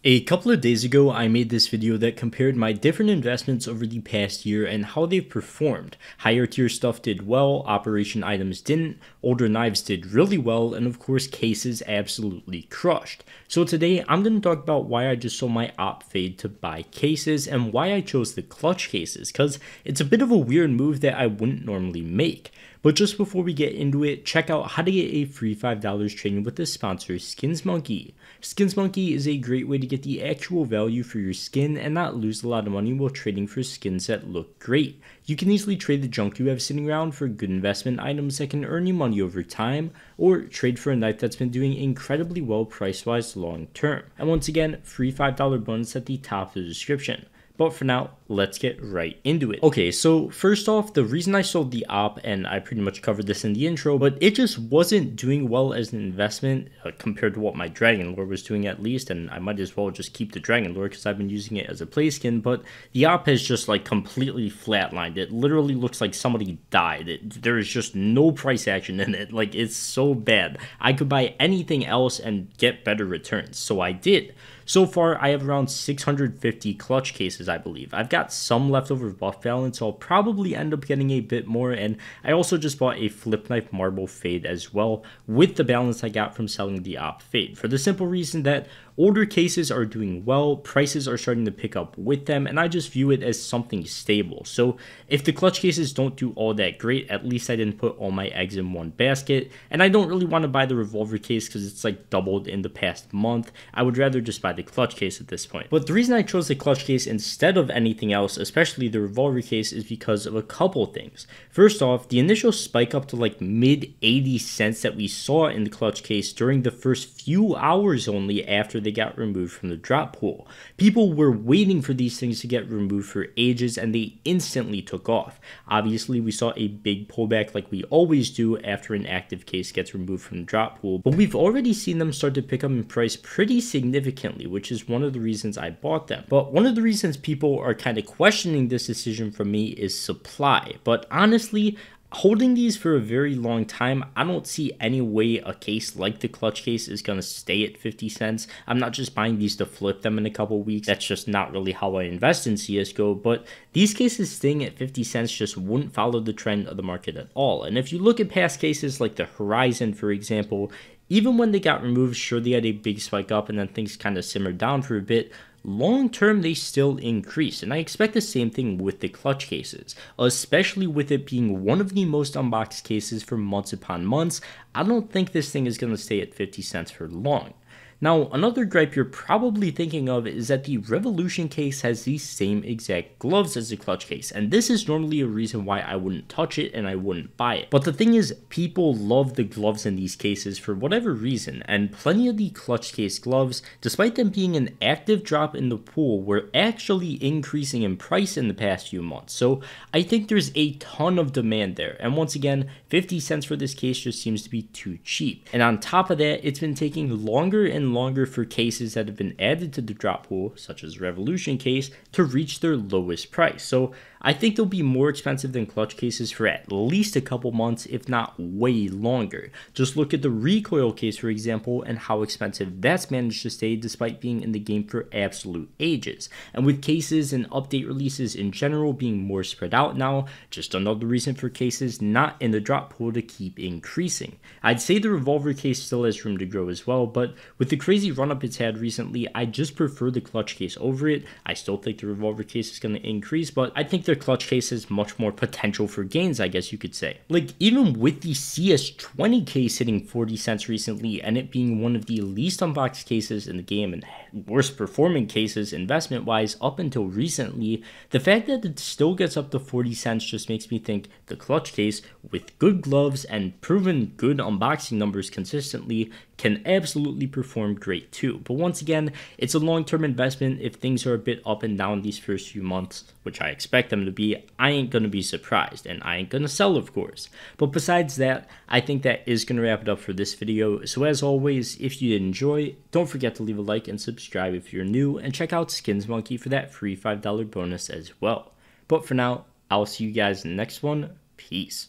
A couple of days ago, I made this video that compared my different investments over the past year and how they've performed. Higher tier stuff did well, operation items didn't, older knives did really well, and of course cases absolutely crushed. So today, I'm going to talk about why I just sold my op fade to buy cases and why I chose the clutch cases, because it's a bit of a weird move that I wouldn't normally make. But just before we get into it, check out how to get a free $5 trading with the sponsor SkinsMonkey. SkinsMonkey is a great way to get the actual value for your skin and not lose a lot of money while trading for skins that look great. You can easily trade the junk you have sitting around for good investment items that can earn you money over time, or trade for a knife that's been doing incredibly well price-wise long term. And once again, free $5 bonus at the top of the description. But for now, let's get right into it. Okay, so first off, the reason I sold the op, and I pretty much covered this in the intro, but it just wasn't doing well as an investment compared to what my Dragon Lore was doing at least, and I might as well just keep the Dragon Lore because I've been using it as a play skin, but the op has just like completely flatlined. It literally looks like somebody died. There is just no price action in it. Like, it's so bad. I could buy anything else and get better returns, so I did. So far, I have around 650 clutch cases, I believe. I've got some leftover buff balance, so I'll probably end up getting a bit more, and I also just bought a flip knife marble fade as well with the balance I got from selling the op fade, for the simple reason that older cases are doing well, prices are starting to pick up with them, and I just view it as something stable. So if the clutch cases don't do all that great, at least I didn't put all my eggs in one basket, and I don't really want to buy the revolver case because it's like doubled in the past month. I would rather just buy the clutch case at this point. But the reason I chose the clutch case instead of anything else, especially the revolver case, is because of a couple things. First off, the initial spike up to like mid 80 cents that we saw in the clutch case during the first few hours only after they got removed from the drop pool. People were waiting for these things to get removed for ages, and they instantly took off. Obviously, we saw a big pullback like we always do after an active case gets removed from the drop pool, but we've already seen them start to pick up in price pretty significantly, which is one of the reasons I bought them. But one of the reasons people are kind of questioning this decision from me is supply. But honestly, holding these for a very long time, I don't see any way a case like the clutch case is going to stay at 50 cents. I'm not just buying these to flip them in a couple weeks. That's just not really how I invest in CSGO, but these cases staying at 50 cents just wouldn't follow the trend of the market at all. And if you look at past cases like the Horizon, for example, even when they got removed, sure, they had a big spike up and then things kind of simmered down for a bit. Long term, they still increase, and I expect the same thing with the clutch cases, especially with it being one of the most unboxed cases for months upon months. I don't think this thing is going to stay at 50 cents for long. Now, another gripe you're probably thinking of is that the Revolution case has the same exact gloves as the clutch case, and this is normally a reason why I wouldn't touch it and I wouldn't buy it. But the thing is, people love the gloves in these cases for whatever reason, and plenty of the clutch case gloves, despite them being an active drop in the pool, were actually increasing in price in the past few months. So I think there's a ton of demand there, and once again, 50 cents for this case just seems to be too cheap. And on top of that, it's been taking longer and longer for cases that have been added to the drop pool, such as Revolution case, to reach their lowest price. So I think they'll be more expensive than clutch cases for at least a couple months, if not way longer. Just look at the recoil case, for example, and how expensive that's managed to stay despite being in the game for absolute ages. And with cases and update releases in general being more spread out now, just another reason for cases not in the drop pool to keep increasing. I'd say the revolver case still has room to grow as well, but with the crazy run-up it's had recently, I just prefer the clutch case over it. I still think the revolver case is going to increase, but I think their clutch case has much more potential for gains, I guess you could say. Like, even with the CS20 case hitting 40 cents recently and it being one of the least unboxed cases in the game and worst performing cases investment wise up until recently, the fact that it still gets up to 40 cents just makes me think the clutch case, with good gloves and proven good unboxing numbers consistently, can absolutely perform great too. But once again, it's a long-term investment. If things are a bit up and down these first few months, which I expect them to be, I ain't gonna be surprised, and I ain't gonna sell, of course. But besides that, I think that is gonna wrap it up for this video. So as always, if you did enjoy, don't forget to leave a like and subscribe if you're new, and check out SkinsMonkey for that free $5 bonus as well. But for now, I'll see you guys in the next one. Peace.